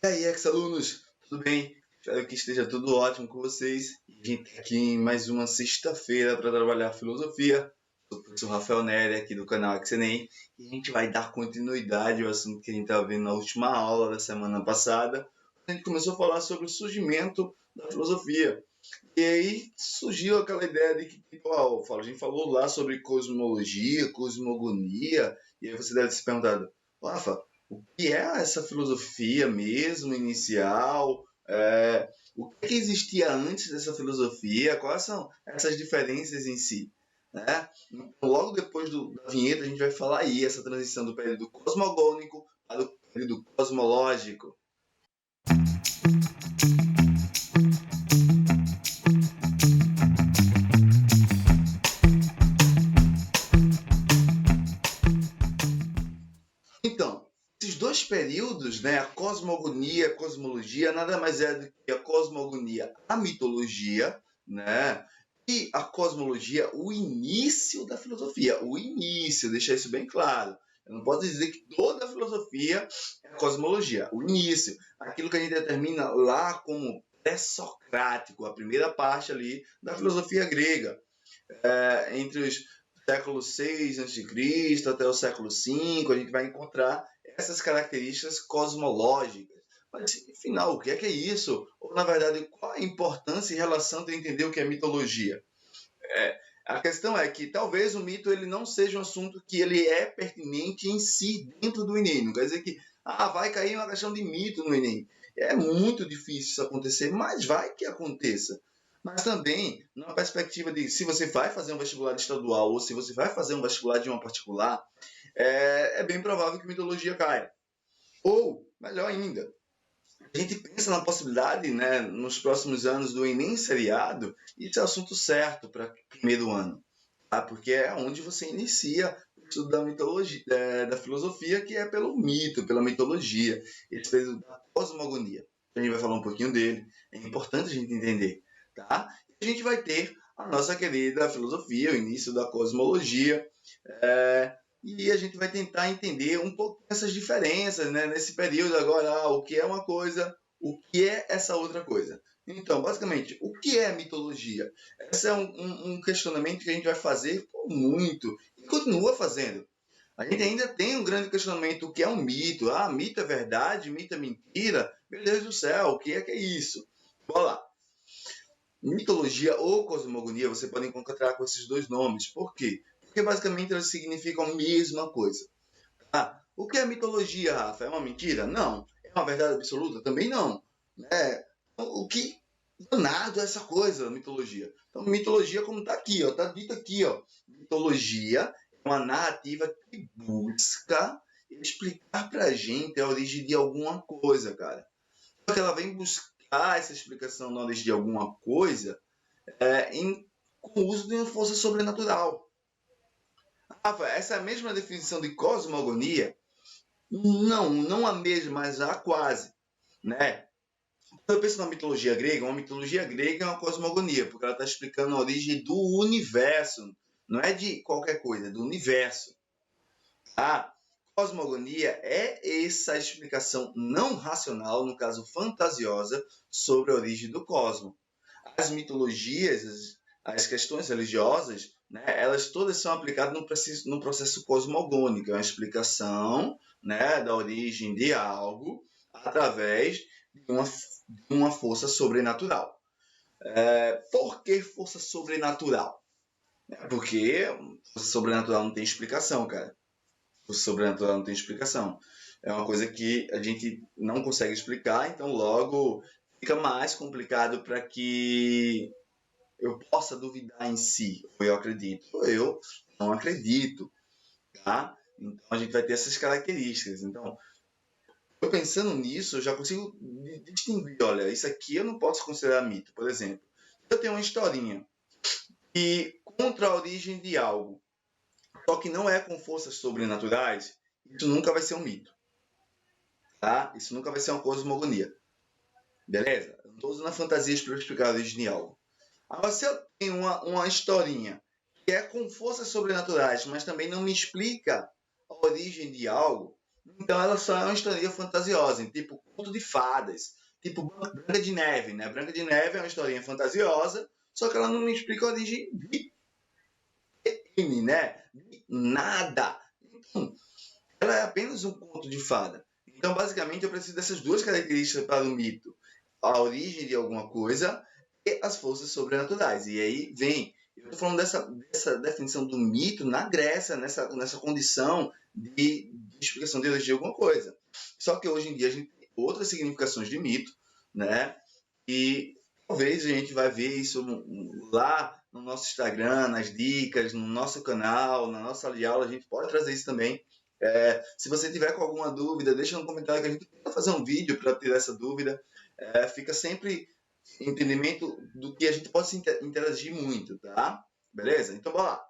E aí, ex-alunos, tudo bem? Espero que esteja tudo ótimo com vocês. A gente está aqui em mais uma sexta-feira para trabalhar filosofia. Sou o professor Rafael Nery, aqui do canal Exenem, e a gente vai dar continuidade ao assunto que a gente estava vendo na última aula da semana passada. A gente começou a falar sobre o surgimento da filosofia. E aí surgiu aquela ideia de que, a gente falou lá sobre cosmologia, cosmogonia, e aí você deve se perguntar, Rafa, o que é essa filosofia mesmo, inicial? O que existia antes dessa filosofia? Quais são essas diferenças em si? Né? Então, logo depois da vinheta, a gente vai falar aí essa transição do período cosmogônico para o período cosmológico. Então, esses dois períodos, né, a cosmogonia e a cosmologia, nada mais é do que a cosmogonia, a mitologia, né, e a cosmologia, o início da filosofia. O início, deixar isso bem claro. Eu não posso dizer que toda a filosofia é cosmologia. O início, aquilo que a gente determina lá como pré-socrático, a primeira parte ali da filosofia grega. Entre os século VI a.C. até o século V, a gente vai encontrar essas características cosmológicas. Mas, afinal, o que é isso? Ou, na verdade, qual a importância e relação de entender o que é mitologia? A questão é que talvez o mito ele não seja um assunto que ele é pertinente em si dentro do Enem. Não quer dizer que vai cair uma questão de mito no Enem. É muito difícil isso acontecer, mas vai que aconteça. Mas também, numa perspectiva de se você vai fazer um vestibular estadual ou se você vai fazer um vestibular de uma particular, é bem provável que mitologia caia. Ou, melhor ainda, a gente pensa na possibilidade, né, nos próximos anos do Enem seriado, isso é o assunto certo para primeiro ano, tá? Porque é onde você inicia o estudo da mitologia, da filosofia, que é pelo mito, pela mitologia, esse período da cosmogonia. A gente vai falar um pouquinho dele, é importante a gente entender, tá? E a gente vai ter a nossa querida filosofia, o início da cosmologia, e a gente vai tentar entender um pouco essas diferenças, né, nesse período agora, o que é uma coisa, o que é essa outra coisa. Então, basicamente, o que é mitologia? Esse é um questionamento que a gente vai fazer por muito e continua fazendo. A gente ainda tem um grande questionamento, o que é um mito? Mito é verdade? Mito é mentira? Meu Deus do céu, o que é isso? Bora lá. Mitologia ou cosmogonia, você pode encontrar com esses dois nomes. Por quê? Porque basicamente elas significam a mesma coisa. O que é mitologia, Rafa? É uma mentira? Não. É uma verdade absoluta? Também não. O que danado é essa coisa, mitologia? Então, mitologia, como está aqui, está dito aqui, mitologia é uma narrativa que busca explicar para a gente a origem de alguma coisa, cara. Só que ela vem buscar essa explicação na origem de alguma coisa com o uso de uma força sobrenatural. Rafa, essa é a mesma definição de cosmogonia? Não a mesma, mas já quase, né? Quando eu penso na mitologia grega, uma mitologia grega é uma cosmogonia, porque ela está explicando a origem do universo, não é de qualquer coisa, é do universo. A cosmogonia é essa explicação não racional, no caso fantasiosa, sobre a origem do cosmos. As mitologias, as questões religiosas, né, elas todas são aplicadas no processo cosmogônico, é uma explicação, né, da origem de algo através de uma força sobrenatural. Por que força sobrenatural? Porque força sobrenatural não tem explicação, cara. Força sobrenatural não tem explicação. É uma coisa que a gente não consegue explicar, então logo fica mais complicado para que eu possa duvidar em si. Ou eu acredito, ou eu não acredito. Tá? Então a gente vai ter essas características. Então, eu pensando nisso, eu já consigo distinguir, olha, isso aqui eu não posso considerar mito. Por exemplo, eu tenho uma historinha que contra a origem de algo, só que não é com forças sobrenaturais, isso nunca vai ser um mito. Tá? Isso nunca vai ser uma cosmogonia. Beleza? Eu não estou usando a fantasia para explicar a origem de algo. Agora, se eu tenho uma historinha que é com forças sobrenaturais, mas também não me explica a origem de algo, Então ela só é uma historinha fantasiosa, tipo conto de fadas, tipo Branca de Neve, né? Branca de Neve é uma historinha fantasiosa, só que ela não me explica a origem de N, né? De nada. Então, ela é apenas um conto de fada. Então, basicamente, eu preciso dessas duas características para o mito: a origem de alguma coisa e as forças sobrenaturais. E aí vem, eu estou falando dessa definição do mito na Grécia, nessa condição de explicação de origem de alguma coisa. Só que hoje em dia a gente tem outras significações de mito, né? E talvez a gente vai ver isso lá no nosso Instagram, nas dicas, no nosso canal, na nossa sala de aula, a gente pode trazer isso também. Se você tiver com alguma dúvida, deixa no comentário que a gente tenta fazer um vídeo para tirar essa dúvida. Fica sempre entendimento do que a gente pode se interagir muito, tá? Beleza? Então, bora lá.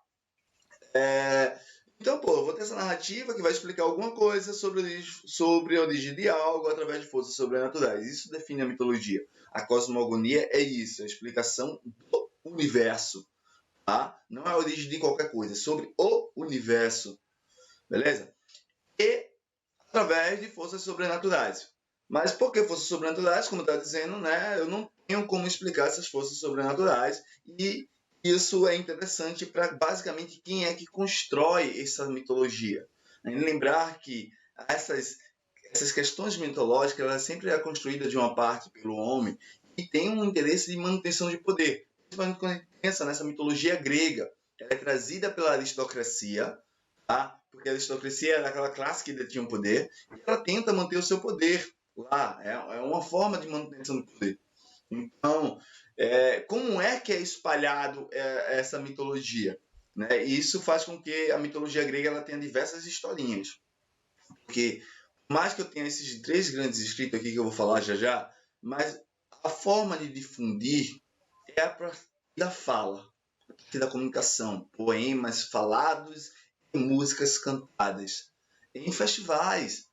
Então, pô, eu vou ter essa narrativa que vai explicar alguma coisa sobre a origem de algo através de forças sobrenaturais. Isso define a mitologia. A cosmogonia é isso, a explicação do universo, tá? Não é a origem de qualquer coisa, é sobre o universo, beleza? E através de forças sobrenaturais. Mas por que forças sobrenaturais? Como está dizendo, né? Eu não tenho como explicar essas forças sobrenaturais e isso é interessante para basicamente quem é que constrói essa mitologia. Lembrar que essas questões mitológicas ela sempre é construída de uma parte pelo homem e tem um interesse de manutenção de poder. Principalmente quando a gente pensa nessa mitologia grega, ela é trazida pela aristocracia, tá? Porque a aristocracia era aquela classe que detinha o poder e ela tenta manter o seu poder lá. É uma forma de manutenção do poder. Então, como é que é espalhado essa mitologia? Né? E isso faz com que a mitologia grega ela tenha diversas historinhas. Porque, por mais que eu tenha esses três grandes escritos aqui que eu vou falar já já, mas a forma de difundir é a partir da fala, a partir da comunicação, poemas falados e músicas cantadas em festivais.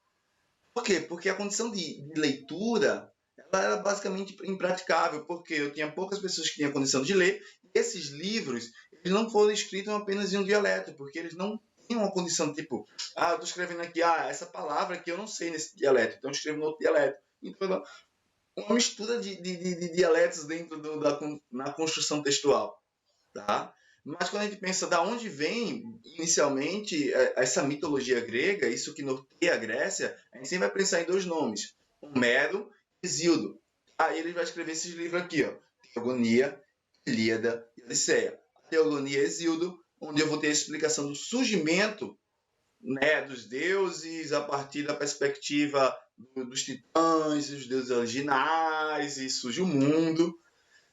Por quê? Porque a condição de leitura ela era basicamente impraticável, porque eu tinha poucas pessoas que tinham condição de ler, e esses livros eles não foram escritos apenas em um dialeto, porque eles não tinham uma condição tipo, eu estou escrevendo aqui, essa palavra aqui eu não sei nesse dialeto, então eu escrevo no outro dialeto. Então, uma mistura de dialetos dentro na construção textual. Tá? Mas quando a gente pensa da onde vem inicialmente essa mitologia grega, isso que norteia a Grécia, a gente sempre vai pensar em dois nomes, Homero e Hesíodo. Aí ele vai escrever esses livros aqui, ó, Teogonia, Ilíada e Odisseia. A Teogonia e Hesíodo, onde eu vou ter a explicação do surgimento, né, dos deuses a partir da perspectiva dos titãs, dos deuses originais, e surge o mundo.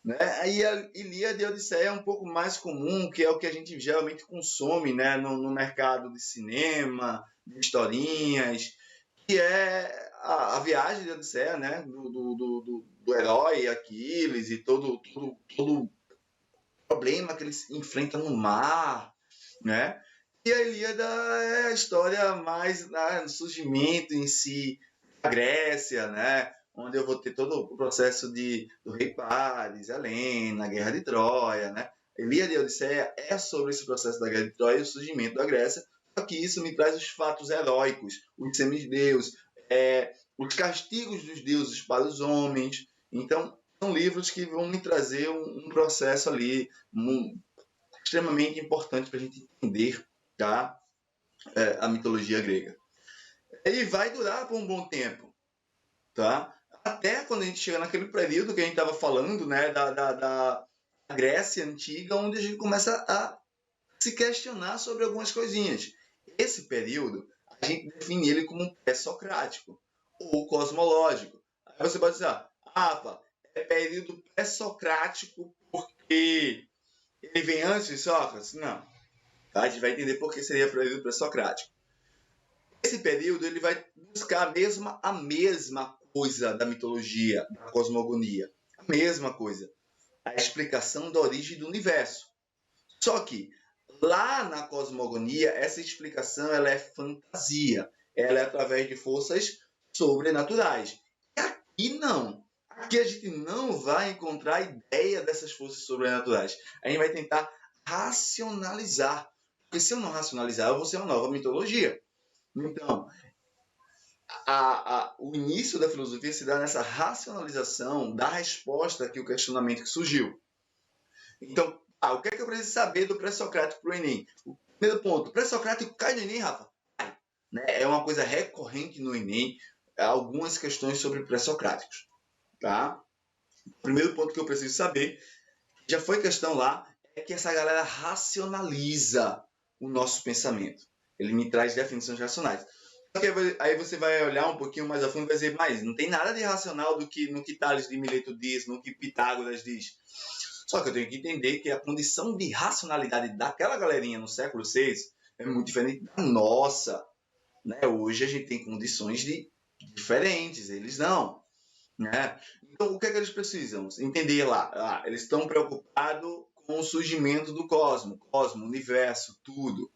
Né? Aí a Ilíada e a Odisseia é um pouco mais comum, que é o que a gente geralmente consome, né? no mercado de cinema, de historinhas, que é a viagem de Odisseia, né? do herói Aquiles e todo o problema que eles enfrentam no mar. Né? E a Ilíada é a história mais no surgimento em si da Grécia, né? Onde eu vou ter todo o processo do rei Paris, Helena, a Guerra de Troia, né? Ilíada e Odisseia é sobre esse processo da Guerra de Troia e o surgimento da Grécia, só que isso me traz os fatos heróicos, os semideus, os castigos dos deuses para os homens. Então, são livros que vão me trazer um processo ali extremamente importante para a gente entender, tá? A mitologia grega. E vai durar por um bom tempo, tá? Até quando a gente chega naquele período que a gente estava falando, né, da Grécia Antiga, onde a gente começa a se questionar sobre algumas coisinhas. Esse período, a gente define ele como um pré-socrático ou cosmológico. Aí você pode dizer, é período pré-socrático porque ele vem antes de Sócrates? Não. Tá? A gente vai entender por que seria o período pré-socrático. Esse período ele vai buscar a mesma coisa da mitologia, da cosmogonia. A mesma coisa. A explicação da origem do universo. Só que lá na cosmogonia, essa explicação ela é fantasia. Ela é através de forças sobrenaturais. E aqui não. Aqui a gente não vai encontrar a ideia dessas forças sobrenaturais. A gente vai tentar racionalizar. Porque se eu não racionalizar, eu vou ser uma nova mitologia. Então, o início da filosofia se dá nessa racionalização da resposta que o questionamento que surgiu. Então, o que é que eu preciso saber do pré-socrático para o Enem? O primeiro ponto, o pré-socrático cai no Enem, Rafa? Cai, né? É uma coisa recorrente no Enem, algumas questões sobre pré-socráticos. Tá? O primeiro ponto que eu preciso saber, já foi questão lá, é que essa galera racionaliza o nosso pensamento. Ele me traz definições racionais. Aí você vai olhar um pouquinho mais a fundo e vai dizer, mas não tem nada de racional do que no que Tales de Mileto diz, no que Pitágoras diz. Só que eu tenho que entender que a condição de racionalidade daquela galerinha no século VI é muito diferente da nossa. Né? Hoje a gente tem condições diferentes, eles não. Né? Então, o que é que eles precisam? Entender lá. Eles estão preocupados com o surgimento do cosmo, universo, tudo.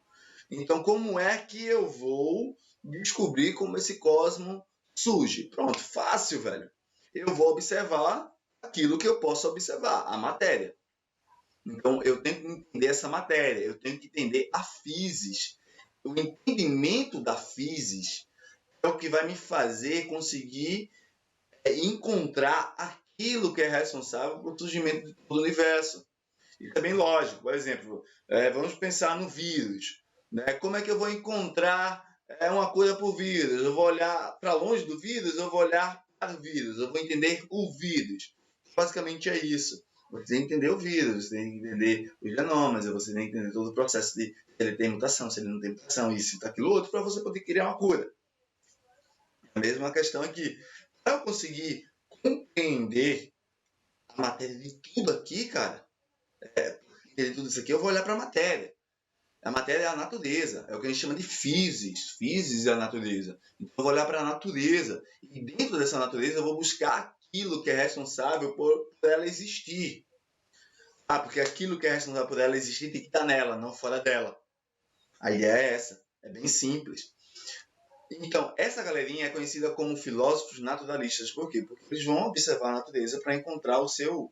Então, como é que eu vou descobrir como esse cosmo surge? Pronto, fácil, velho. Eu vou observar aquilo que eu posso observar, a matéria. Então, eu tenho que entender essa matéria, eu tenho que entender a physis. O entendimento da physis é o que vai me fazer conseguir encontrar aquilo que é responsável pelo surgimento do universo. Isso é bem lógico. Por exemplo, vamos pensar no vírus. Né? Como é que eu vou encontrar uma cura para o vírus? Eu vou olhar para longe do vírus, eu vou olhar para o vírus, eu vou entender o vírus. Basicamente é isso. Você tem que entender o vírus, você tem que entender os genomas, você tem que entender todo o processo de se ele tem mutação, se ele não tem mutação, isso, aquilo, outro, para você poder criar uma cura. A mesma questão aqui. Para eu conseguir compreender a matéria de tudo aqui, cara, entender tudo isso aqui, eu vou olhar para a matéria. A matéria é a natureza, é o que a gente chama de physis. Physis é a natureza. Então eu vou olhar para a natureza e dentro dessa natureza eu vou buscar aquilo que é responsável por ela existir. Porque aquilo que é responsável por ela existir tem que estar nela, não fora dela. A ideia é essa, é bem simples. Então, essa galerinha é conhecida como filósofos naturalistas. Por quê? Porque eles vão observar a natureza para encontrar a sua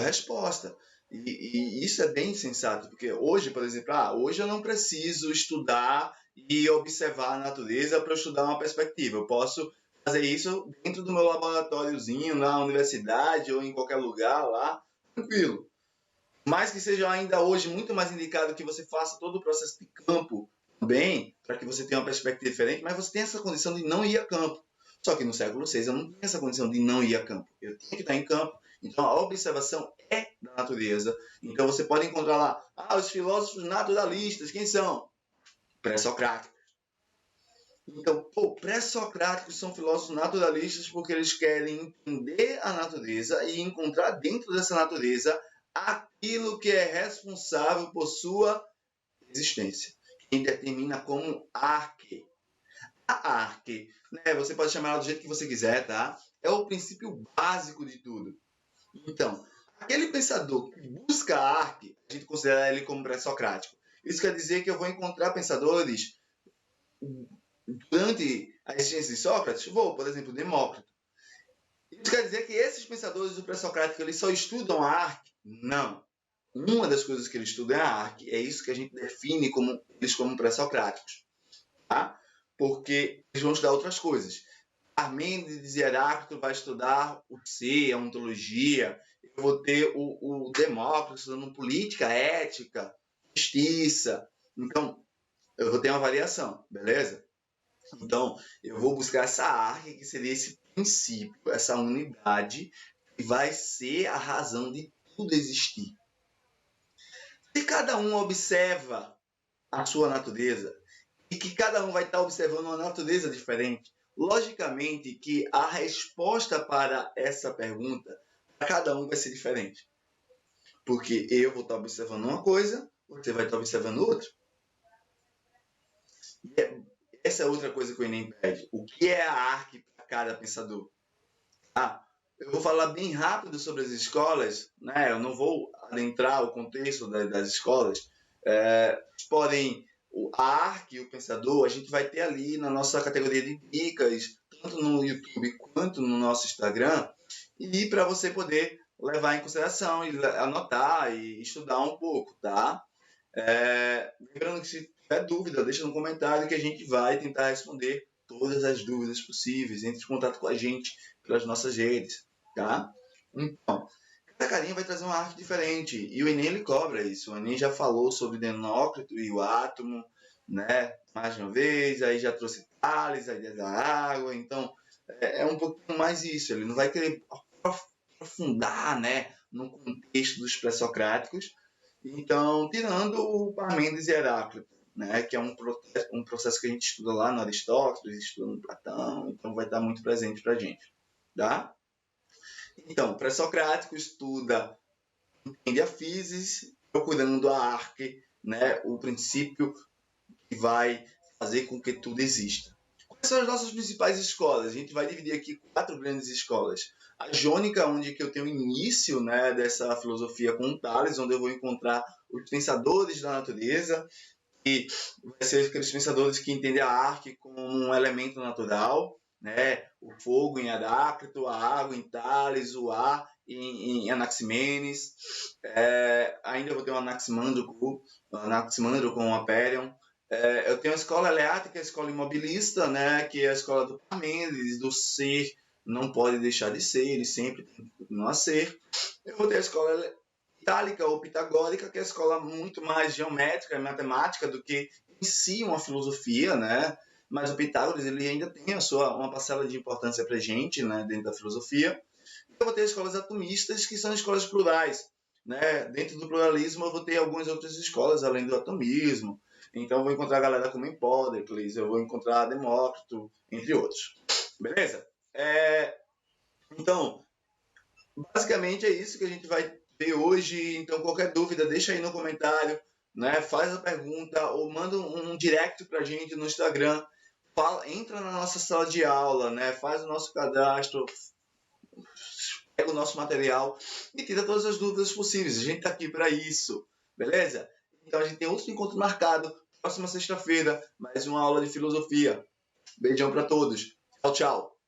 resposta. E isso é bem sensato, porque hoje, por exemplo, hoje eu não preciso estudar e observar a natureza para estudar uma perspectiva. Eu posso fazer isso dentro do meu laboratóriozinho, na universidade ou em qualquer lugar lá, tranquilo. Mas que seja ainda hoje muito mais indicado que você faça todo o processo de campo também, para que você tenha uma perspectiva diferente, mas você tem essa condição de não ir a campo. Só que no século VI eu não tinha essa condição de não ir a campo. Eu tinha que estar em campo. Então a observação é da natureza. Então você pode encontrar lá, os filósofos naturalistas, quem são? Pré-socráticos. Então, pré-socráticos são filósofos naturalistas porque eles querem entender a natureza e encontrar dentro dessa natureza aquilo que é responsável por sua existência. Quem determina como arque. A arque, né, você pode chamar ela do jeito que você quiser, tá? É o princípio básico de tudo. Então, aquele pensador que busca a arque, a gente considera ele como pré-socrático. Isso quer dizer que eu vou encontrar pensadores durante a existência de Sócrates? Vou, por exemplo, Demócrito. Isso quer dizer que esses pensadores do pré-socrático eles só estudam a arque? Não. Uma das coisas que eles estudam é a arque. É isso que a gente define eles como pré-socráticos. Tá? Porque eles vão estudar outras coisas. Parmênides e Heráclito vai estudar o ser, a ontologia. Eu vou ter o Demócrito estudando política, ética, justiça. Então, eu vou ter uma variação, beleza? Então, eu vou buscar essa arque, que seria esse princípio, essa unidade, que vai ser a razão de tudo existir. Se cada um observa a sua natureza, e que cada um vai estar observando uma natureza diferente, logicamente que a resposta para essa pergunta, para cada um vai ser diferente. Porque eu vou estar observando uma coisa, você vai estar observando outra. E essa é outra coisa que o Enem pede. O que é a arque para cada pensador? Eu vou falar bem rápido sobre as escolas, né? Eu não vou adentrar o contexto das escolas. Porém, a arque e o pensador, a gente vai ter ali na nossa categoria de dicas, tanto no YouTube quanto no nosso Instagram, e para você poder levar em consideração, e anotar e estudar um pouco, tá? Lembrando que se tiver dúvida, deixa no comentário que a gente vai tentar responder todas as dúvidas possíveis. Entre em contato com a gente pelas nossas redes, tá? Então, cada carinha vai trazer uma arte diferente. E o Enem, ele cobra isso. O Enem já falou sobre Demócrito e o átomo, né? Mais uma vez, aí já trouxe Tales, a ideia da água. Então, é um pouquinho mais isso. Ele não vai querer aprofundar, né, no contexto dos pré-socráticos. Então, tirando o Parmênides e Heráclito, né, que é um processo que a gente estuda lá no Aristóteles, estuda no Platão, então vai estar muito presente para a gente. Tá? Então, pré-socrático estuda, entende a physis, procurando a arque, né, o princípio que vai fazer com que tudo exista. Quais são as nossas principais escolas? A gente vai dividir aqui 4 grandes escolas. A jônica, onde que eu tenho o início, né, dessa filosofia com Tales, onde eu vou encontrar os pensadores da natureza, que vai ser aqueles pensadores que entendem a arte como um elemento natural, né? O fogo em Heráclito, a água em Tales, o ar em Anaximenes. Ainda vou ter um Anaximandro com Aperion. Eu tenho a escola eleática, a escola imobilista, né? Que é a escola do Parmênides, do ser não pode deixar de ser, ele sempre tem que continuar a ser. Eu vou ter a escola itálica ou pitagórica, que é a escola muito mais geométrica e matemática do que em si uma filosofia, né? Mas o Pitágoras ele ainda tem uma parcela de importância para a gente, né, dentro da filosofia. Eu vou ter escolas atomistas, que são escolas plurais, né? Dentro do pluralismo eu vou ter algumas outras escolas além do atomismo. Então eu vou encontrar a galera como Empédocles, eu vou encontrar Demócrito, entre outros. Beleza? Então, basicamente é isso que a gente vai ver hoje. Então, qualquer dúvida, deixa aí no comentário, né? Faz a pergunta ou manda um direct pra gente no Instagram. Entra na nossa sala de aula, né? Faz o nosso cadastro, pega o nosso material e tira todas as dúvidas possíveis. A gente está aqui para isso, beleza? Então, a gente tem outro encontro marcado, próxima sexta-feira, mais uma aula de filosofia. Beijão para todos. Tchau, tchau.